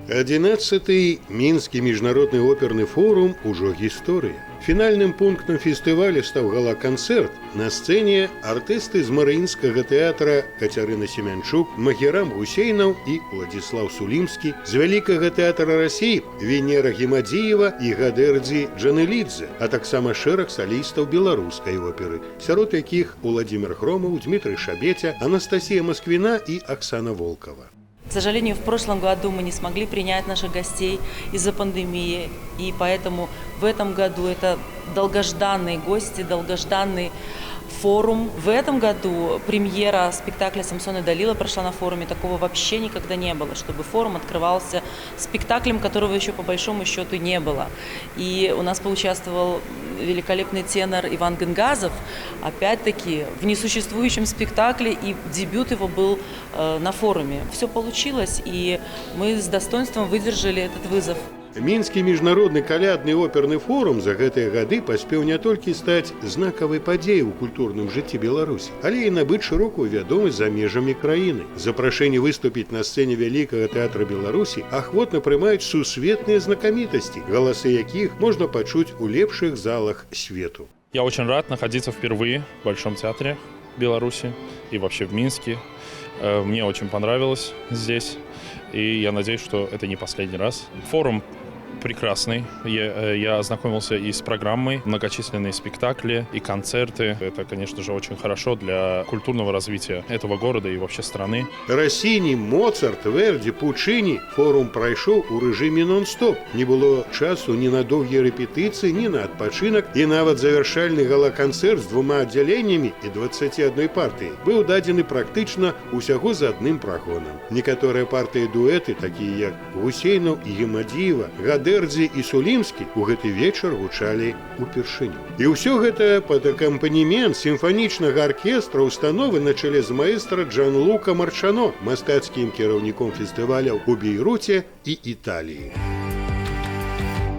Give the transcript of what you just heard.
11-й Мінскі міжнародны оперны форум ужо гісторыя. Фінальным пунктам фестываля стаў гала-канцэрт. На сцэне артысты з Марыінскага тэатра Кацярына Семянчук, Магерам Гусейнаў і Владзіслаў Сулімскі, з Вялікага тэатра Расіі Венера Гімадзіева і Гадэрдзі Джанэлідзе, а таксама шэраг салістаў беларускай оперы, сярод якіх Уладзімир Хромаў, Дмітрый Шабеця, Анастасія Москвіна і Оксана Волкова. К сожалению, в прошлом году мы не смогли принять наших гостей из-за пандемии, и поэтому в этом году это долгожданные гости, долгожданный форум. В этом году премьера спектакля «Самсон и Далила» прошла на форуме. Такого вообще никогда не было, чтобы форум открывался спектаклем, которого еще по большому счету не было. И у нас поучаствовал великолепный тенор Иван Генгазов, опять-таки в несуществующем спектакле, и дебют его был на форуме. Все получилось, и мы с достоинством выдержали этот вызов. Мінскі міжнародны калядны оперны форум за гэтыя гады паспеў не толькі стаць знакавай падзеяй у культурным жыцці Беларусі, але і набыць шырокую вядомасць за межамі краіны. Запрашэнне выступіць на сцэне Вялікага тэатра Беларусі ахвотна прымаюць сусветныя знакамітасці, галасы якіх можна пачуць у лепшых залах свету. Я очень рад находиться впервые в Большом театре Беларуси и вообще в Минске. Мне очень понравилось здесь, и я надеюсь, что это не последний раз. Форум прекрасный. Я ознакомился и с программой, многочисленные спектакли и концерты. Это, конечно же, очень хорошо для культурного развития этого города и вообще страны. Рассіні, Моцарт, Верді, Пучыні. Форум прайшоў у рэжыме нон-стоп. Не было часу ні на доўгія рэпетыцыі, ні на адпачынак, і нават завяршальны гала-канцэрт з 2 аддзяленнямі і 21 партыяй быў дадзены практычна усяго з адным прагонам. Некаторыя партыі дуэты, такія як Гусейнаў і Гімадзіева, Гадэрдзі і Сулімскі, у гэты вечар гучалі упершыню. І ўсё гэта пад акампанемент сімфанічнага аркестра установы на чале з маэстра Джанлука Марчано, мастацкім кіраўніком фестываляў у Бейруце і Італіі.